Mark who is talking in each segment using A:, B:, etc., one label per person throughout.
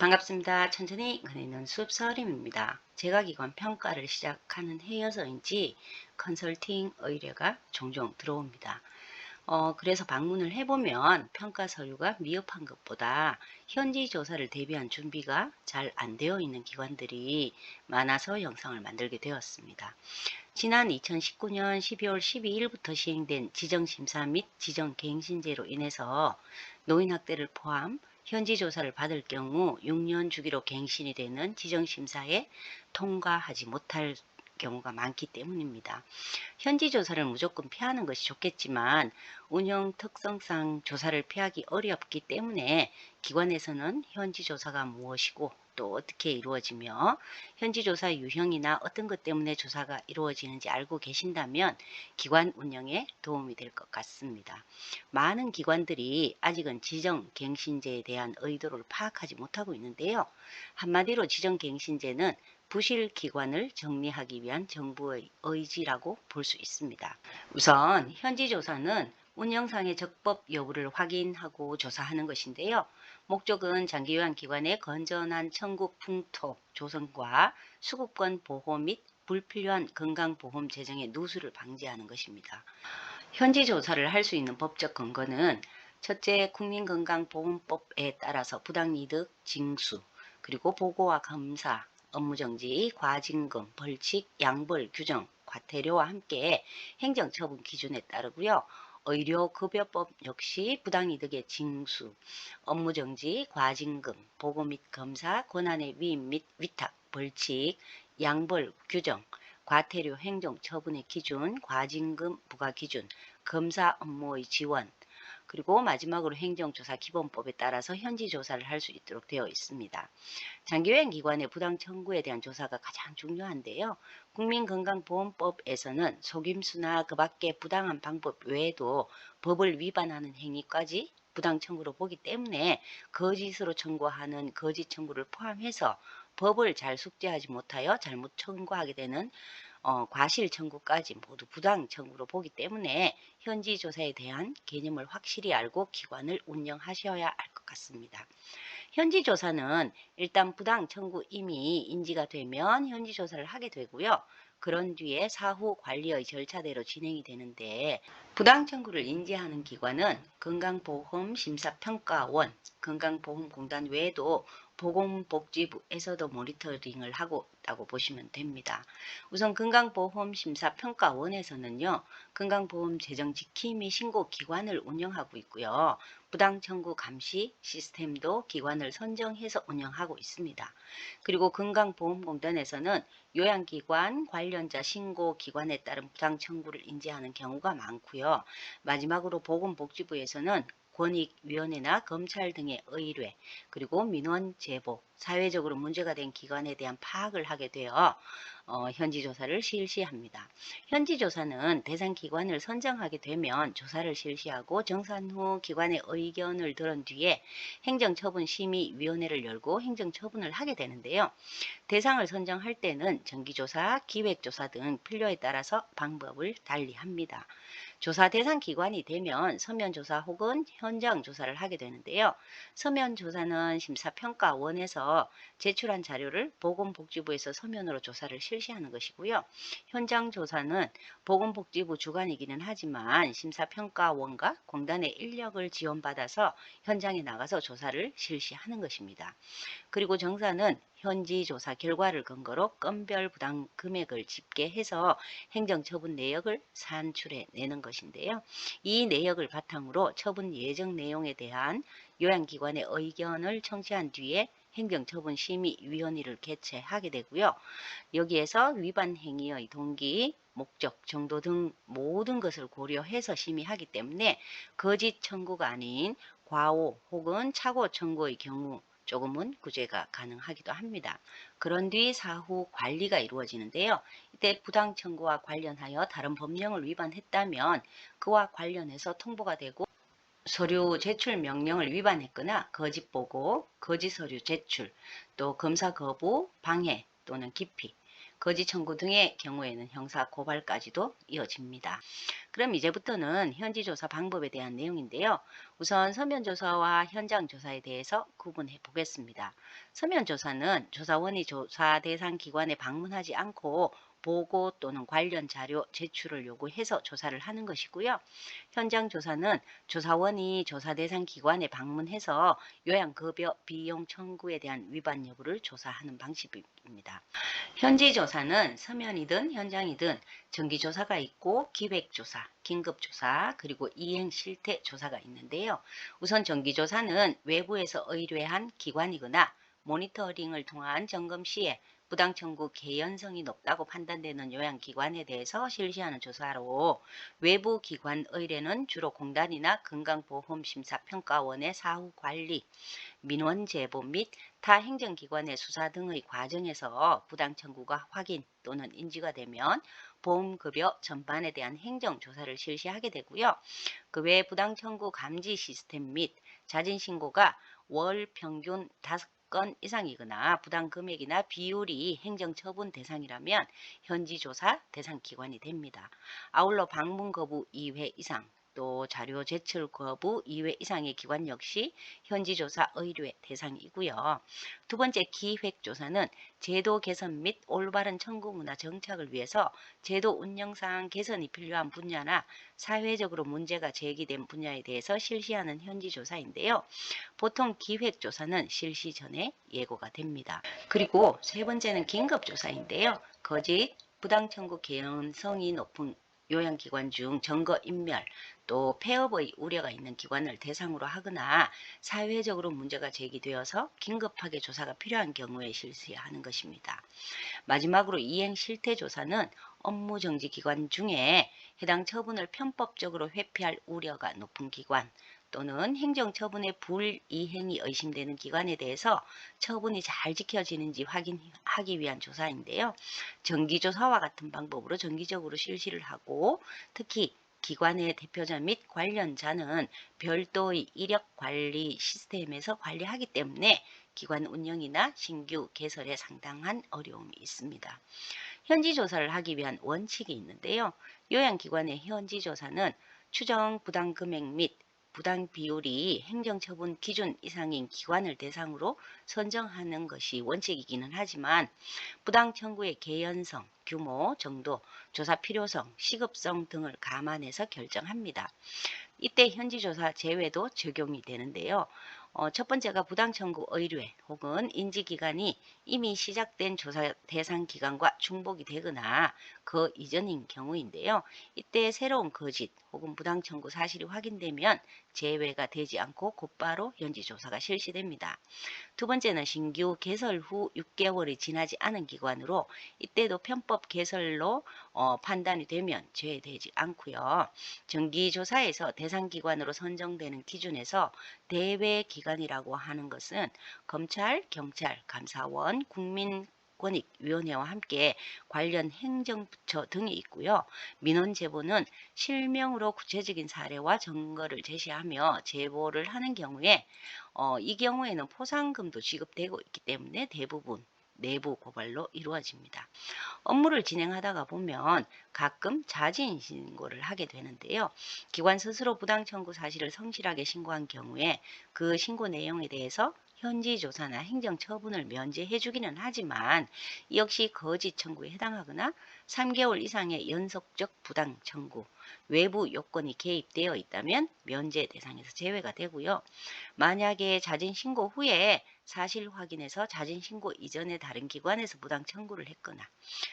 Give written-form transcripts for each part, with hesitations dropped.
A: 반갑습니다. 천천히 그리는 숲서림입니다. 제과기관 평가를 시작하는 해여서인지 컨설팅 의뢰가 종종 들어옵니다. 그래서 방문을 해보면 평가 서류가 미흡한 것보다 현지 조사를 대비한 준비가 잘 안 되어 있는 기관들이 많아서 영상을 만들게 되었습니다. 지난 2019년 12월 12일부터 시행된 지정심사 및 지정갱신제로 인해서 노인학대를 포함 현지 조사를 받을 경우 6년 주기로 갱신이 되는 지정심사에 통과하지 못할 경우가 많기 때문입니다. 현지 조사를 무조건 피하는 것이 좋겠지만 운영 특성상 조사를 피하기 어렵기 때문에 기관에서는 현지 조사가 무엇이고 또 어떻게 이루어지며 현지 조사 유형이나 어떤 것 때문에 조사가 이루어지는지 알고 계신다면 기관 운영에 도움이 될 것 같습니다. 많은 기관들이 아직은 지정갱신제에 대한 의도를 파악하지 못하고 있는데요. 한마디로 지정갱신제는 부실 기관을 정리하기 위한 정부의 의지라고 볼 수 있습니다. 우선 현지 조사는 운영상의 적법 여부를 확인하고 조사하는 것인데요. 목적은 장기요양기관의 건전한 천국 풍토 조성과 수급권 보호 및 불필요한 건강보험 재정의 누수를 방지하는 것입니다. 현지 조사를 할 수 있는 법적 근거는 첫째, 국민건강보험법에 따라서 부당이득 징수, 그리고 보고와 검사, 업무정지, 과징금, 벌칙, 양벌 규정, 과태료와 함께 행정처분 기준에 따르고요. 의료급여법 역시 부당이득의 징수, 업무정지, 과징금, 보고 및 검사, 권한의 위임 및 위탁, 벌칙, 양벌 규정, 과태료 행정처분의 기준, 과징금 부과기준, 검사 업무의 지원, 그리고 마지막으로 행정조사 기본법에 따라서 현지 조사를 할 수 있도록 되어 있습니다. 장기요양기관의 부당 청구에 대한 조사가 가장 중요한데요. 국민건강보험법에서는 속임수나 그 밖의 부당한 방법 외에도 법을 위반하는 행위까지 부당 청구로 보기 때문에 거짓으로 청구하는 거짓 청구를 포함해서 법을 잘 숙지하지 못하여 잘못 청구하게 되는 과실 청구까지 모두 부당 청구로 보기 때문에 현지 조사에 대한 개념을 확실히 알고 기관을 운영하셔야 할 것 같습니다. 현지 조사는 일단 부당 청구 이미 인지가 되면 현지 조사를 하게 되고요. 그런 뒤에 사후 관리의 절차대로 진행이 되는데 부당 청구를 인지하는 기관은 건강보험심사평가원, 건강보험공단 외에도 보건복지부에서도 모니터링을 하고 있다고 보시면 됩니다. 우선 건강보험심사평가원에서는요. 건강보험 재정 지킴 및 신고 기관을 운영하고 있고요. 부당 청구 감시 시스템도 기관을 선정해서 운영하고 있습니다. 그리고 건강보험공단에서는 요양기관 관련자 신고 기관에 따른 부당 청구를 인지하는 경우가 많고요. 마지막으로 보건복지부에서는 권익위원회나 검찰 등의 의뢰, 그리고 민원 제보, 사회적으로 문제가 된 기관에 대한 파악을 하게 되어 현지 조사를 실시합니다. 현지 조사는 대상 기관을 선정하게 되면 조사를 실시하고 정산 후 기관의 의견을 들은 뒤에 행정처분심의위원회를 열고 행정처분을 하게 되는데요. 대상을 선정할 때는 정기조사, 기획조사 등 필요에 따라서 방법을 달리합니다. 조사 대상 기관이 되면 서면조사 혹은 현장조사를 하게 되는데요. 서면조사는 심사평가원에서 제출한 자료를 보건복지부에서 서면으로 조사를 실시하는 것이고요. 현장조사는 보건복지부 주관이기는 하지만 심사평가원과 공단의 인력을 지원받아서 현장에 나가서 조사를 실시하는 것입니다. 그리고 정사는 현지 조사 결과를 근거로 건별 부당 금액을 집계해서 행정처분 내역을 산출해 내는 것인데요. 이 내역을 바탕으로 처분 예정 내용에 대한 요양기관의 의견을 청취한 뒤에 행정처분심의위원회를 개최하게 되고요. 여기에서 위반 행위의 동기, 목적, 정도 등 모든 것을 고려해서 심의하기 때문에 거짓 청구가 아닌 과오 혹은 착오 청구의 경우 조금은 구제가 가능하기도 합니다. 그런 뒤 사후 관리가 이루어지는데요. 이때 부당 청구와 관련하여 다른 법령을 위반했다면 그와 관련해서 통보가 되고 서류 제출 명령을 위반했거나 거짓 보고, 거짓 서류 제출, 또 검사 거부, 방해 또는 기피, 거짓 청구 등의 경우에는 형사 고발까지도 이어집니다. 그럼 이제부터는 현지 조사 방법에 대한 내용인데요. 우선 서면 조사와 현장 조사에 대해서 구분해 보겠습니다. 서면 조사는 조사원이 조사 대상 기관에 방문하지 않고 보고 또는 관련 자료 제출을 요구해서 조사를 하는 것이고요. 현장 조사는 조사원이 조사 대상 기관에 방문해서 요양급여 비용 청구에 대한 위반 여부를 조사하는 방식입니다. 현지 조사는 서면이든 현장이든 정기조사가 있고 기획조사, 긴급조사, 그리고 이행실태조사가 있는데요. 우선 정기조사는 외부에서 의뢰한 기관이거나 모니터링을 통한 점검 시에 부당 청구 개연성이 높다고 판단되는 요양기관에 대해서 실시하는 조사로, 외부 기관 의뢰는 주로 공단이나 건강보험심사평가원의 사후 관리, 민원 제보 및 타 행정기관의 수사 등의 과정에서 부당 청구가 확인 또는 인지가 되면 보험급여 전반에 대한 행정조사를 실시하게 되고요. 그 외 부당 청구 감지 시스템 및 자진 신고가 월 평균 5건 이상이거나 부당 금액이나 비율이 행정처분 대상이라면 현지조사 대상 기관이 됩니다. 아울러 방문 거부 2회 이상, 또 자료 제출 거부 2회 이상의 기관 역시 현지조사 의뢰 대상이고요. 두 번째, 기획조사는 제도 개선 및 올바른 청구 문화 정착을 위해서 제도 운영상 개선이 필요한 분야나 사회적으로 문제가 제기된 분야에 대해서 실시하는 현지조사인데요. 보통 기획조사는 실시 전에 예고가 됩니다. 그리고 세 번째는 긴급조사인데요. 거짓, 부당 청구 개연성이 높은 요양기관 중 증거 인멸, 또 폐업의 우려가 있는 기관을 대상으로 하거나 사회적으로 문제가 제기되어서 긴급하게 조사가 필요한 경우에 실시하는 것입니다. 마지막으로 이행실태조사는 업무정지 기관 중에 해당 처분을 편법적으로 회피할 우려가 높은 기관 또는 행정처분의 불이행이 의심되는 기관에 대해서 처분이 잘 지켜지는지 확인하기 위한 조사인데요. 정기조사와 같은 방법으로 정기적으로 실시를 하고, 특히 기관의 대표자 및 관련자는 별도의 이력관리 시스템에서 관리하기 때문에 기관 운영이나 신규 개설에 상당한 어려움이 있습니다. 현지조사를 하기 위한 원칙이 있는데요. 요양기관의 현지조사는 추정 부당 금액 및 부당 비율이 행정처분 기준 이상인 기관을 대상으로 선정하는 것이 원칙이기는 하지만, 부당 청구의 개연성, 규모, 정도, 조사 필요성, 시급성 등을 감안해서 결정합니다. 이때 현지조사 제외도 적용이 되는데요. 첫 번째가 부당 청구 의뢰 혹은 인지기간이 이미 시작된 조사 대상 기간과 중복이 되거나 그 이전인 경우인데요. 이때 새로운 거짓 혹은 부당 청구 사실이 확인되면 제외가 되지 않고 곧바로 현지조사가 실시됩니다. 두 번째는 신규 개설 후 6개월이 지나지 않은 기관으로, 이때도 편법 개설로 판단이 되면 제외되지 않고요. 정기조사에서 대상 기관으로 선정되는 기준에서 대외 기관이라고 하는 것은 검찰, 경찰, 감사원, 국민권익위원회와 함께 관련 행정부처 등이 있고요. 민원 제보는 실명으로 구체적인 사례와 증거를 제시하며 제보를 하는 경우에 이 경우에는 포상금도 지급되고 있기 때문에 대부분 내부 고발로 이루어집니다. 업무를 진행하다가 보면 가끔 자진 신고를 하게 되는데요. 기관 스스로 부당 청구 사실을 성실하게 신고한 경우에 그 신고 내용에 대해서 현지 조사나 행정 처분을 면제해 주기는 하지만, 이 역시 거짓 청구에 해당하거나 3개월 이상의 연속적 부당 청구, 외부 요건이 개입되어 있다면 면제 대상에서 제외가 되고요. 만약에 자진 신고 후에 사실 확인해서 자진 신고 이전에 다른 기관에서 부당 청구를 했거나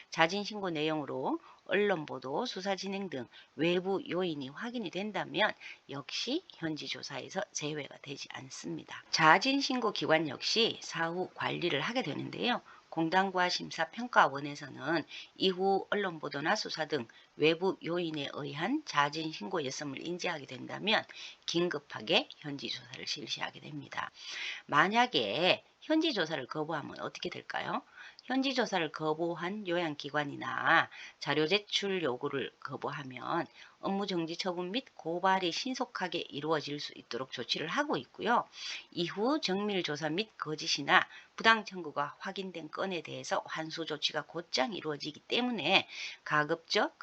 A: 자진 신고 내용으로 언론 보도, 수사 진행 등 외부 요인이 확인이 된다면 역시 현지 조사에서 제외가 되지 않습니다. 자진 신고 기관 역시 사후 관리를 하게 되는데요. 공단과 심사평가원에서는 이후 언론 보도나 수사 등 외부 요인에 의한 자진 신고였음을 인지하게 된다면 긴급하게 현지 조사를 실시하게 됩니다. 만약에 현지 조사를 거부하면 어떻게 될까요? 현지 조사를 거부한 요양기관이나 자료 제출 요구를 거부하면 업무정지 처분 및 고발이 신속하게 이루어질 수 있도록 조치를 하고 있고요. 이후 정밀조사 및 거짓이나 부당 청구가 확인된 건에 대해서 환수 조치가 곧장 이루어지기 때문에 가급적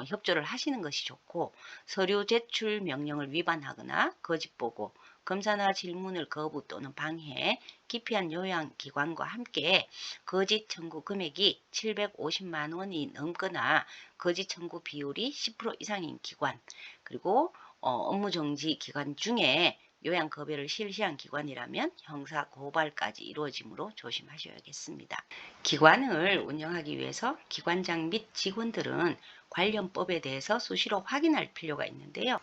A: 협조를 하시는 것이 좋고, 서류 제출 명령을 위반하거나 거짓 보고, 검사나 질문을 거부 또는 방해, 기피한 요양기관과 함께 거짓 청구 금액이 750만 원이 넘거나 거짓 청구 비율이 10% 이상인 기관, 그리고 업무정지 기간 중에 요양급여를 실시한 기관이라면 형사 고발까지 이루어지므로 조심하셔야겠습니다. 기관을 운영하기 위해서 기관장 및 직원들은 관련 법에 대해서 수시로 확인할 필요가 있는데요.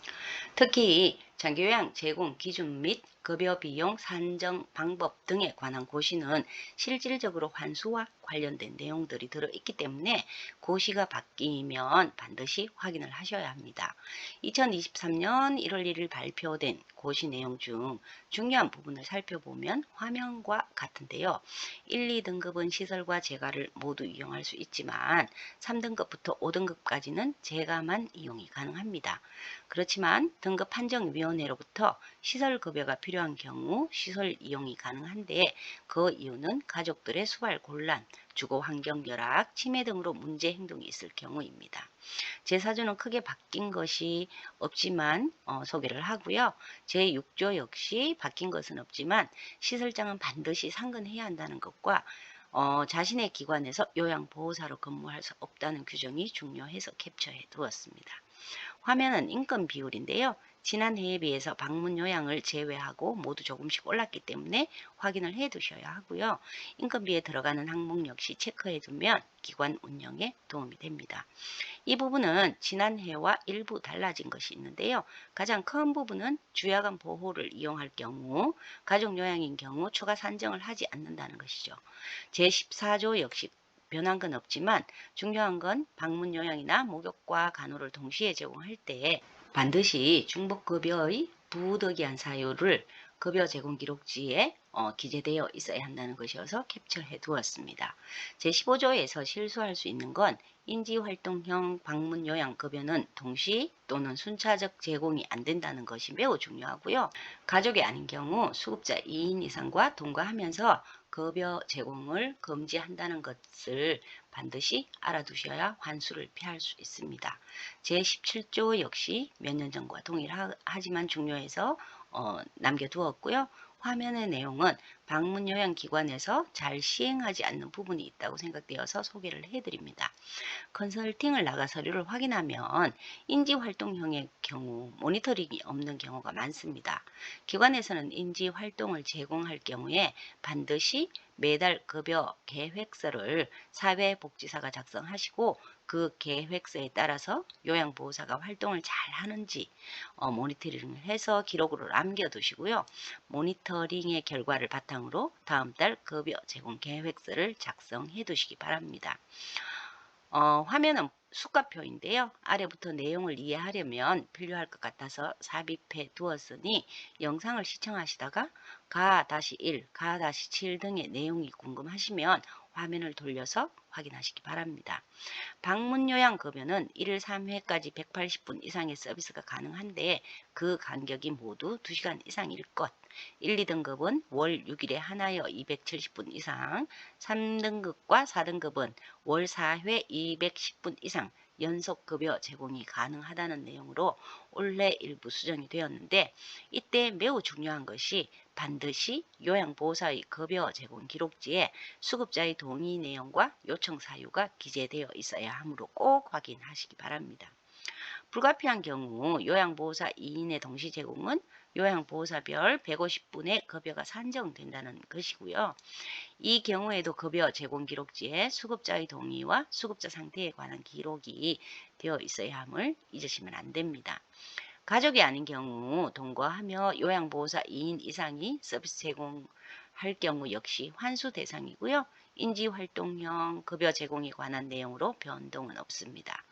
A: 특히 장기요양 제공 기준 및 급여 비용 산정 방법 등에 관한 고시는 실질적으로 환수와 관련된 내용들이 들어있기 때문에 고시가 바뀌면 반드시 확인을 하셔야 합니다. 2023년 1월 1일 발표된 고시 내용 중 중요한 부분을 살펴보면 화면과 같은데요. 1, 2등급은 시설과 재가를 모두 이용할 수 있지만 3등급부터 5등급까지는 재가만 이용이 가능합니다. 그렇지만 등급 판정위원회로부터 시설급여가 필요한 경우 시설 이용이 가능한데, 그 이유는 가족들의 수발 곤란, 주거 환경 열악, 치매 등으로 문제 행동이 있을 경우입니다. 제 사주는 크게 바뀐 것이 없지만 소개를 하고요. 제 6조 역시 바뀐 것은 없지만 시설장은 반드시 상근해야 한다는 것과 자신의 기관에서 요양보호사로 근무할 수 없다는 규정이 중요해서 캡처해 두었습니다. 화면은 인건 비율인데요. 지난해에 비해서 방문 요양을 제외하고 모두 조금씩 올랐기 때문에 확인을 해 두셔야 하고요. 인건비에 들어가는 항목 역시 체크해 두면 기관 운영에 도움이 됩니다. 이 부분은 지난해와 일부 달라진 것이 있는데요. 가장 큰 부분은 주야간 보호를 이용할 경우, 가족요양인 경우 추가 산정을 하지 않는다는 것이죠. 제14조 역시 변한 건 없지만 중요한 건 방문 요양이나 목욕과 간호를 동시에 제공할 때 반드시 중복급여의 부득이한 사유를 급여 제공 기록지에 기재되어 있어야 한다는 것이어서 캡처해 두었습니다. 제15조에서 실수할 수 있는 건 인지활동형 방문 요양 급여는 동시 또는 순차적 제공이 안 된다는 것이 매우 중요하고요. 가족이 아닌 경우 수급자 2인 이상과 동거하면서 급여 제공을 금지한다는 것을 반드시 알아두셔야 환수를 피할 수 있습니다. 제17조 역시 몇 년 전과 동일하지만 중요해서 남겨두었고요. 화면의 내용은 방문 요양기관에서 잘 시행하지 않는 부분이 있다고 생각되어서 소개를 해드립니다. 컨설팅을 나가 서류를 확인하면 인지활동형의 경우 모니터링이 없는 경우가 많습니다. 기관에서는 인지활동을 제공할 경우에 반드시 매달 급여 계획서를 사회복지사가 작성하시고 그 계획서에 따라서 요양보호사가 활동을 잘 하는지 모니터링을 해서 기록으로 남겨두시고요. 모니터링의 결과를 바탕으로 다음 달 급여 제공 계획서를 작성해 두시기 바랍니다. 화면은 수가표인데요. 아래부터 내용을 이해하려면 필요할 것 같아서 삽입해 두었으니 영상을 시청하시다가 가-1, 가-7 등의 내용이 궁금하시면 화면을 돌려서 확인하시기 바랍니다. 방문 요양 급여는 1일 3회까지 180분 이상의 서비스가 가능한데 그 간격이 모두 2시간 이상일 것. 1, 2등급은 월 6일에 하나여 270분 이상, 3등급과 4등급은 월 4회 210분 이상 연속급여 제공이 가능하다는 내용으로 올해 일부 수정이 되었는데, 이때 매우 중요한 것이 반드시 요양보호사의 급여 제공 기록지에 수급자의 동의 내용과 요청 사유가 기재되어 있어야 하므로 꼭 확인하시기 바랍니다. 불가피한 경우 요양보호사 2인의 동시 제공은 요양보호사별 150분의 급여가 산정된다는 것이고요. 이 경우에도 급여 제공 기록지에 수급자의 동의와 수급자 상태에 관한 기록이 되어 있어야 함을 잊으시면 안 됩니다. 가족이 아닌 경우 동거하며 요양보호사 2인 이상이 서비스 제공할 경우 역시 환수 대상이고요. 인지활동형 급여 제공에 관한 내용으로 변동은 없습니다.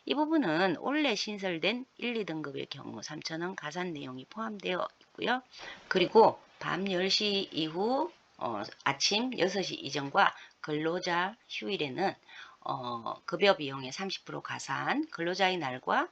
A: 이 부분은 올해 신설된 1, 2등급의 경우 3,000원 가산 내용이 포함되어 있고요. 그리고 밤 10시 이후 아침 6시 이전과 근로자 휴일에는 급여 비용의 30% 가산, 근로자의 날과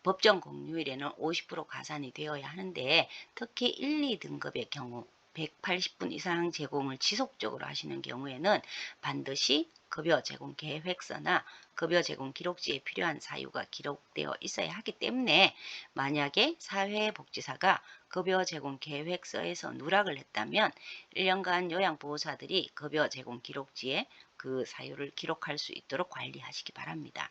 A: 법정 공휴일에는 50% 가산이 되어야 하는데, 특히 1, 2등급의 경우 180분 이상 제공을 지속적으로 하시는 경우에는 반드시 급여 제공 계획서나 급여 제공 기록지에 필요한 사유가 기록되어 있어야 하기 때문에 만약에 사회복지사가 급여 제공 계획서에서 누락을 했다면 1년간 요양보호사들이 급여 제공 기록지에 그 사유를 기록할 수 있도록 관리하시기 바랍니다.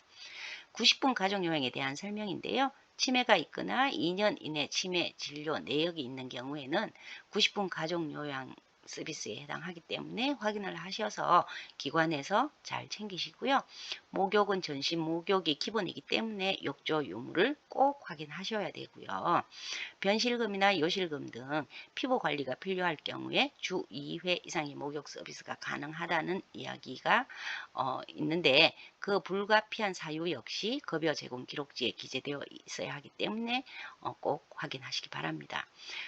A: 90분 가족요양에 대한 설명인데요. 치매가 있거나 2년 이내 치매 진료 내역이 있는 경우에는 90분 가족요양 서비스에 해당하기 때문에 확인을 하셔서 기관에서 잘 챙기시고요. 목욕은 전신 목욕이 기본이기 때문에 욕조 유무를 꼭 확인하셔야 되고요. 변실금이나 요실금 등 피부 관리가 필요할 경우에 주 2회 이상의 목욕 서비스가 가능하다는 이야기가 있는데 그 불가피한 사유 역시 급여 제공 기록지에 기재되어 있어야 하기 때문에 꼭 확인하시기 바랍니다.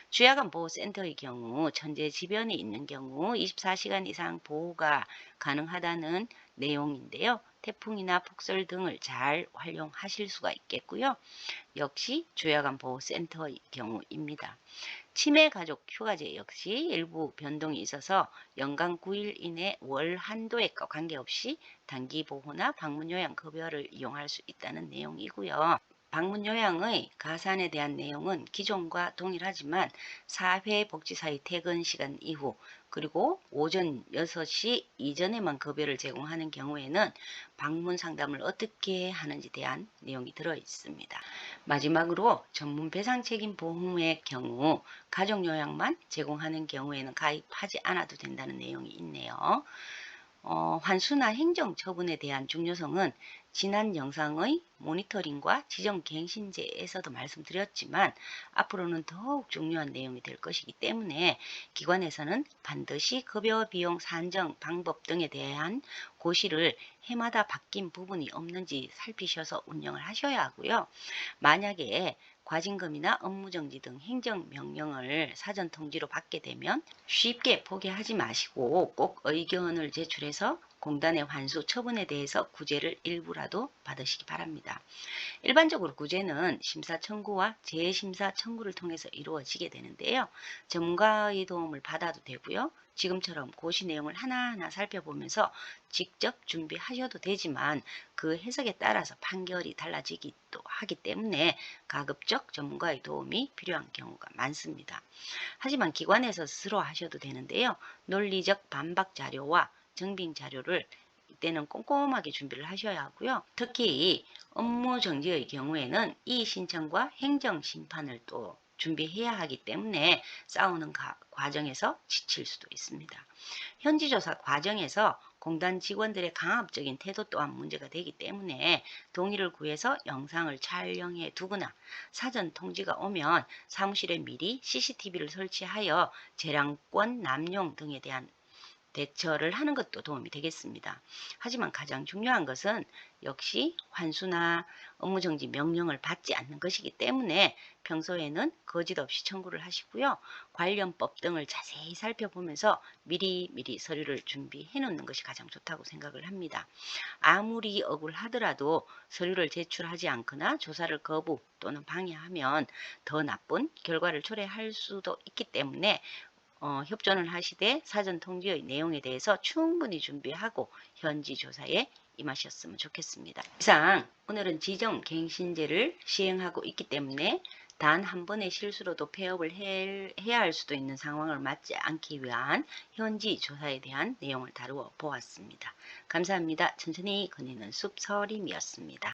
A: 주야간 보호센터의 경우 천재지변이 있는 경우 24시간 이상 보호가 가능하다는 내용인데요. 태풍이나 폭설 등을 잘 활용하실 수가 있겠고요. 역시 주야간보호센터의 경우입니다. 치매 가족 휴가제 역시 일부 변동이 있어서 연간 9일 이내 월 한도액과 관계없이 단기 보호나 방문 요양 급여를 이용할 수 있다는 내용이고요. 방문 요양의 가산에 대한 내용은 기존과 동일하지만 사회복지사의 퇴근 시간 이후 그리고 오전 6시 이전에만 급여를 제공하는 경우에는 방문 상담을 어떻게 하는지 대한 내용이 들어 있습니다. 마지막으로 전문 배상 책임 보험의 경우 가족요양만 제공하는 경우에는 가입하지 않아도 된다는 내용이 있네요. 환수나 행정처분에 대한 중요성은 지난 영상의 모니터링과 지정갱신제에서도 말씀드렸지만 앞으로는 더욱 중요한 내용이 될 것이기 때문에 기관에서는 반드시 급여 비용 산정 방법 등에 대한 고시를 해마다 바뀐 부분이 없는지 살피셔서 운영을 하셔야 하고요. 만약에 과징금이나 업무정지 등 행정명령을 사전 통지로 받게 되면 쉽게 포기하지 마시고 꼭 의견을 제출해서 공단의 환수 처분에 대해서 구제를 일부라도 받으시기 바랍니다. 일반적으로 구제는 심사 청구와 재심사 청구를 통해서 이루어지게 되는데요. 전문가의 도움을 받아도 되고요. 지금처럼 고시 내용을 하나하나 살펴보면서 직접 준비하셔도 되지만 그 해석에 따라서 판결이 달라지기도 하기 때문에 가급적 전문가의 도움이 필요한 경우가 많습니다. 하지만 기관에서 스스로 하셔도 되는데요. 논리적 반박 자료와 증빙 자료를 이때는 꼼꼼하게 준비를 하셔야 하고요. 특히 업무 정지의 경우에는 이의 신청과 행정 심판을 또 준비해야 하기 때문에 싸우는 과정에서 지칠 수도 있습니다. 현지조사 과정에서 공단 직원들의 강압적인 태도 또한 문제가 되기 때문에 동의를 구해서 영상을 촬영해 두거나 사전 통지가 오면 사무실에 미리 CCTV를 설치하여 재량권 남용 등에 대한 대처를 하는 것도 도움이 되겠습니다. 하지만 가장 중요한 것은 역시 환수나 업무정지 명령을 받지 않는 것이기 때문에 평소에는 거짓 없이 청구를 하시고요. 관련법 등을 자세히 살펴보면서 미리 서류를 준비해 놓는 것이 가장 좋다고 생각을 합니다. 아무리 억울하더라도 서류를 제출하지 않거나 조사를 거부 또는 방해하면 더 나쁜 결과를 초래할 수도 있기 때문에 협조는 하시되 사전 통지의 내용에 대해서 충분히 준비하고 현지 조사에 임하셨으면 좋겠습니다. 이상 오늘은 지정갱신제를 시행하고 있기 때문에 단 한 번의 실수로도 폐업을 해야 할 수도 있는 상황을 맞지 않기 위한 현지 조사에 대한 내용을 다루어 보았습니다. 감사합니다. 천천히 거니는 숲서림이었습니다.